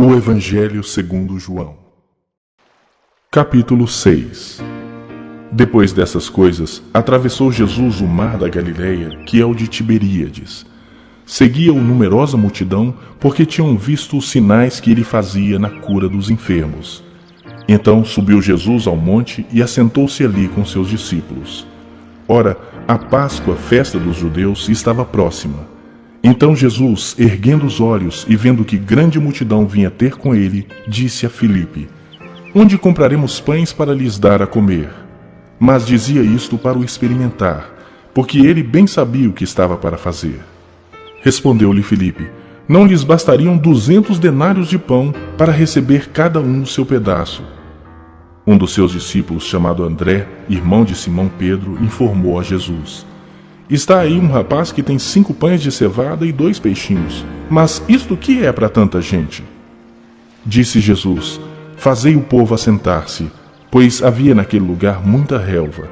O Evangelho segundo João. Capítulo 6. Depois dessas coisas, atravessou Jesus o mar da Galileia, que é o de Tiberíades. Seguia-o numerosa multidão, porque tinham visto os sinais que ele fazia na cura dos enfermos. Então subiu Jesus ao monte e assentou-se ali com seus discípulos. Ora, a Páscoa, festa dos judeus, estava próxima. Então Jesus, erguendo os olhos e vendo que grande multidão vinha ter com ele, disse a Filipe: Onde compraremos pães para lhes dar a comer? Mas dizia isto para o experimentar, porque ele bem sabia o que estava para fazer. Respondeu-lhe Filipe: Não lhes bastariam 200 denários de pão para receber cada um o seu pedaço? Um dos seus discípulos, chamado André, irmão de Simão Pedro, informou a Jesus: Está aí um rapaz que tem 5 pães de cevada e 2 peixinhos. Mas isto que é para tanta gente? Disse Jesus: Fazei o povo assentar-se, pois havia naquele lugar muita relva.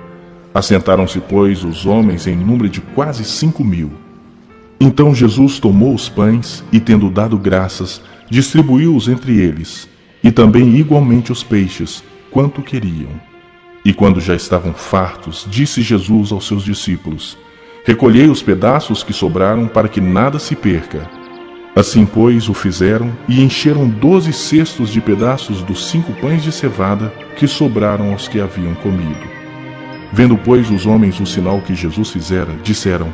Assentaram-se, pois, os homens em número de quase 5.000. Então Jesus tomou os pães e, tendo dado graças, distribuiu-os entre eles, e também igualmente os peixes, quanto queriam. E quando já estavam fartos, disse Jesus aos seus discípulos: Recolhei os pedaços que sobraram para que nada se perca. Assim, pois, o fizeram e encheram 12 cestos de pedaços dos 5 pães de cevada que sobraram aos que haviam comido. Vendo, pois, os homens o sinal que Jesus fizera, disseram: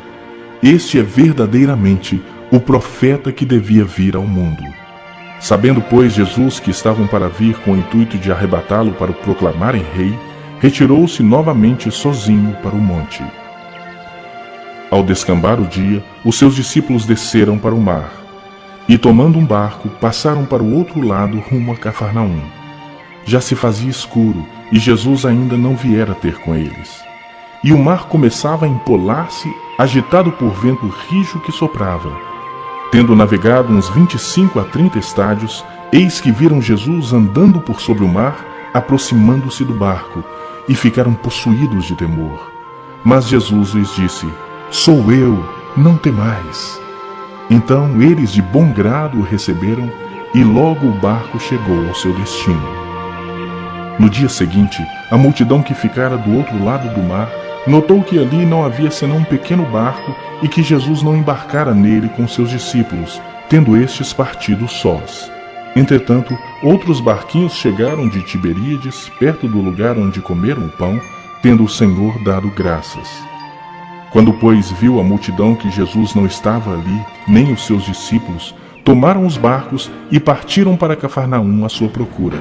Este é verdadeiramente o profeta que devia vir ao mundo. Sabendo, pois, Jesus que estavam para vir com o intuito de arrebatá-lo para o proclamarem rei, retirou-se novamente sozinho para o monte. Ao descambar o dia, os seus discípulos desceram para o mar, e tomando um barco, passaram para o outro lado rumo a Cafarnaum. Já se fazia escuro, e Jesus ainda não viera ter com eles. E o mar começava a empolar-se, agitado por vento rijo que soprava. Tendo navegado uns 25 a 30 estádios, eis que viram Jesus andando por sobre o mar, aproximando-se do barco, e ficaram possuídos de temor. Mas Jesus lhes disse: Sou eu, não temais. Então eles de bom grado o receberam, e logo o barco chegou ao seu destino. No dia seguinte, a multidão que ficara do outro lado do mar notou que ali não havia senão um pequeno barco e que Jesus não embarcara nele com seus discípulos, tendo estes partido sós. Entretanto, outros barquinhos chegaram de Tiberíades, perto do lugar onde comeram o pão, tendo o Senhor dado graças. Quando, pois, viu a multidão que Jesus não estava ali, nem os seus discípulos, tomaram os barcos e partiram para Cafarnaum à sua procura.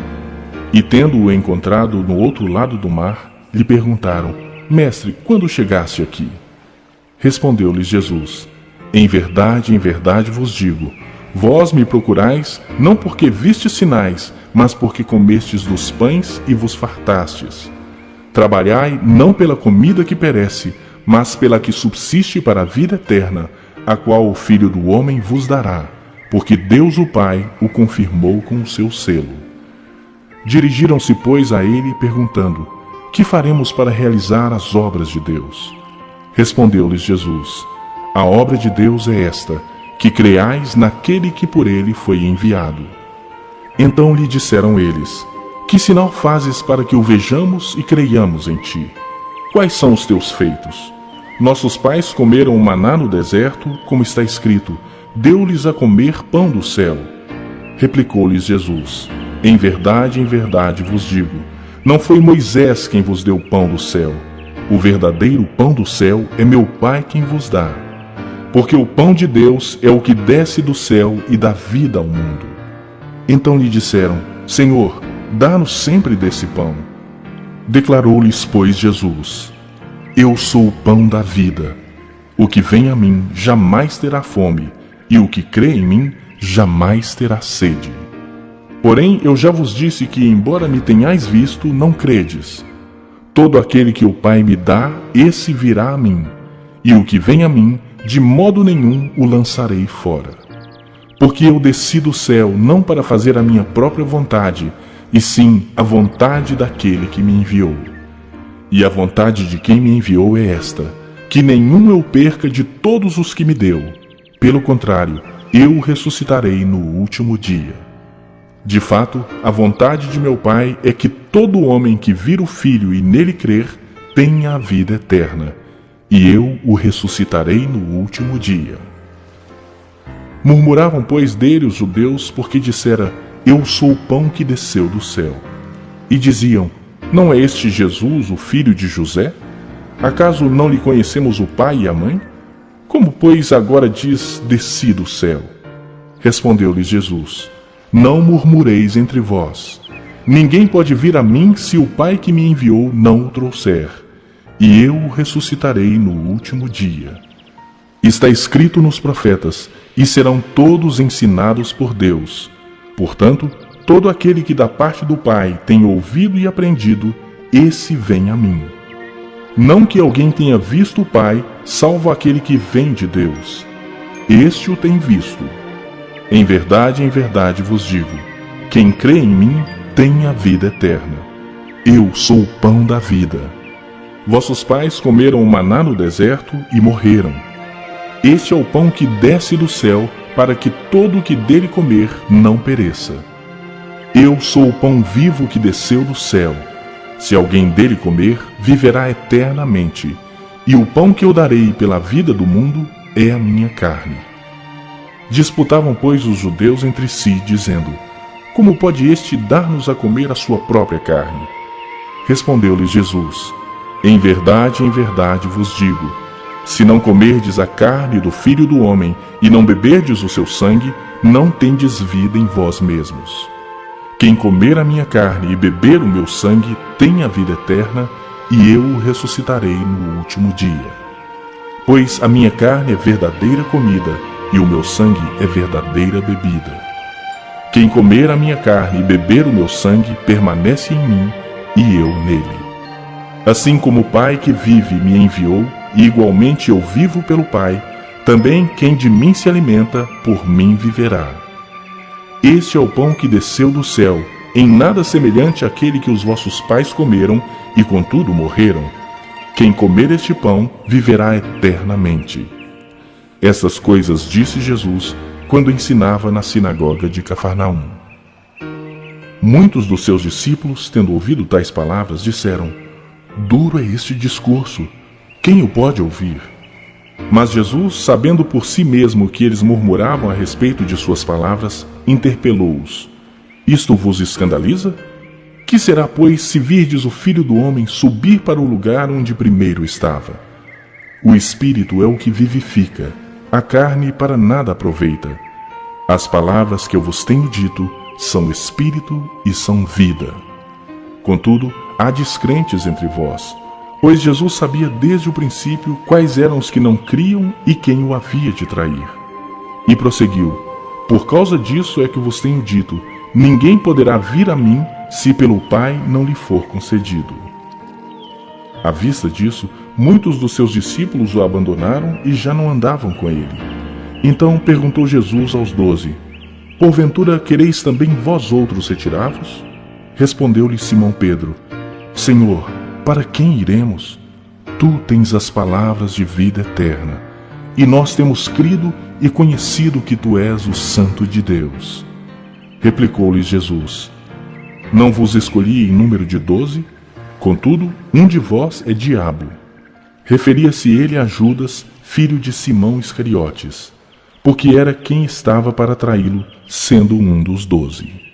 E tendo-o encontrado no outro lado do mar, lhe perguntaram: Mestre, quando chegaste aqui? Respondeu-lhes Jesus: em verdade vos digo, vós me procurais, não porque vistes sinais, mas porque comestes dos pães e vos fartastes. Trabalhai não pela comida que perece, mas pela que subsiste para a vida eterna, a qual o Filho do Homem vos dará, porque Deus o Pai o confirmou com o seu selo. Dirigiram-se, pois, a ele, perguntando: Que faremos para realizar as obras de Deus? Respondeu-lhes Jesus: A obra de Deus é esta, que creais naquele que por ele foi enviado. Então lhe disseram eles: Que sinal fazes para que o vejamos e creiamos em ti? Quais são os teus feitos? Nossos pais comeram o maná no deserto, como está escrito: Deu-lhes a comer pão do céu. Replicou-lhes Jesus: em verdade vos digo, não foi Moisés quem vos deu o pão do céu. O verdadeiro pão do céu é meu Pai quem vos dá. Porque o pão de Deus é o que desce do céu e dá vida ao mundo. Então lhe disseram: Senhor, dá-nos sempre desse pão. Declarou-lhes, pois, Jesus: Eu sou o pão da vida. O que vem a mim jamais terá fome, e o que crê em mim jamais terá sede. Porém, eu já vos disse que, embora me tenhais visto, não credes. Todo aquele que o Pai me dá, esse virá a mim, e o que vem a mim, de modo nenhum o lançarei fora. Porque eu desci do céu não para fazer a minha própria vontade, e sim a vontade daquele que me enviou. E a vontade de quem me enviou é esta: que nenhum eu perca de todos os que me deu. Pelo contrário, eu o ressuscitarei no último dia. De fato, a vontade de meu Pai é que todo homem que vir o Filho e nele crer tenha a vida eterna, e eu o ressuscitarei no último dia. Murmuravam, pois, dele os judeus, porque dissera: Eu sou o pão que desceu do céu. E diziam: Não é este Jesus, o filho de José? Acaso não lhe conhecemos o pai e a mãe? Como, pois, agora diz: Desci do céu? Respondeu-lhes Jesus: Não murmureis entre vós. Ninguém pode vir a mim se o Pai que me enviou não o trouxer, e eu o ressuscitarei no último dia. Está escrito nos profetas: E serão todos ensinados por Deus. Portanto, todo aquele que da parte do Pai tem ouvido e aprendido, esse vem a mim. Não que alguém tenha visto o Pai, salvo aquele que vem de Deus. Este o tem visto. Em verdade vos digo: quem crê em mim tem a vida eterna. Eu sou o pão da vida. Vossos pais comeram o maná no deserto e morreram. Este é o pão que desce do céu, para que todo o que dele comer não pereça. Eu sou o pão vivo que desceu do céu. Se alguém dele comer, viverá eternamente. E o pão que eu darei pela vida do mundo é a minha carne. Disputavam, pois, os judeus entre si, dizendo: Como pode este dar-nos a comer a sua própria carne? Respondeu-lhes Jesus: Em verdade vos digo: se não comerdes a carne do Filho do Homem e não beberdes o seu sangue, não tendes vida em vós mesmos. Quem comer a minha carne e beber o meu sangue tem a vida eterna, e eu o ressuscitarei no último dia. Pois a minha carne é verdadeira comida, e o meu sangue é verdadeira bebida. Quem comer a minha carne e beber o meu sangue permanece em mim, e eu nele. Assim como o Pai que vive me enviou, e igualmente eu vivo pelo Pai, também quem de mim se alimenta, por mim viverá. Este é o pão que desceu do céu, em nada semelhante àquele que os vossos pais comeram, e contudo morreram. Quem comer este pão, viverá eternamente. Essas coisas disse Jesus, quando ensinava na sinagoga de Cafarnaum. Muitos dos seus discípulos, tendo ouvido tais palavras, disseram: Duro é este discurso, quem o pode ouvir? Mas Jesus, sabendo por si mesmo que eles murmuravam a respeito de suas palavras, interpelou-os: Isto vos escandaliza? Que será, pois, se virdes o Filho do Homem subir para o lugar onde primeiro estava? O Espírito é o que vivifica, a carne para nada aproveita. As palavras que eu vos tenho dito são Espírito e são vida. Contudo, há descrentes entre vós, pois Jesus sabia desde o princípio quais eram os que não criam e quem o havia de trair. E prosseguiu: Por causa disso é que vos tenho dito: ninguém poderá vir a mim se pelo Pai não lhe for concedido. À vista disso, muitos dos seus discípulos o abandonaram e já não andavam com ele. Então perguntou Jesus aos 12: Porventura quereis também vós outros retirar-vos? Respondeu-lhe Simão Pedro: Senhor, para quem iremos? Tu tens as palavras de vida eterna, e nós temos crido e conhecido que tu és o Santo de Deus. Replicou-lhes Jesus: Não vos escolhi em número de 12? Contudo, um de vós é diabo. Referia-se ele a Judas, filho de Simão Iscariotes, porque era quem estava para traí-lo, sendo um dos 12.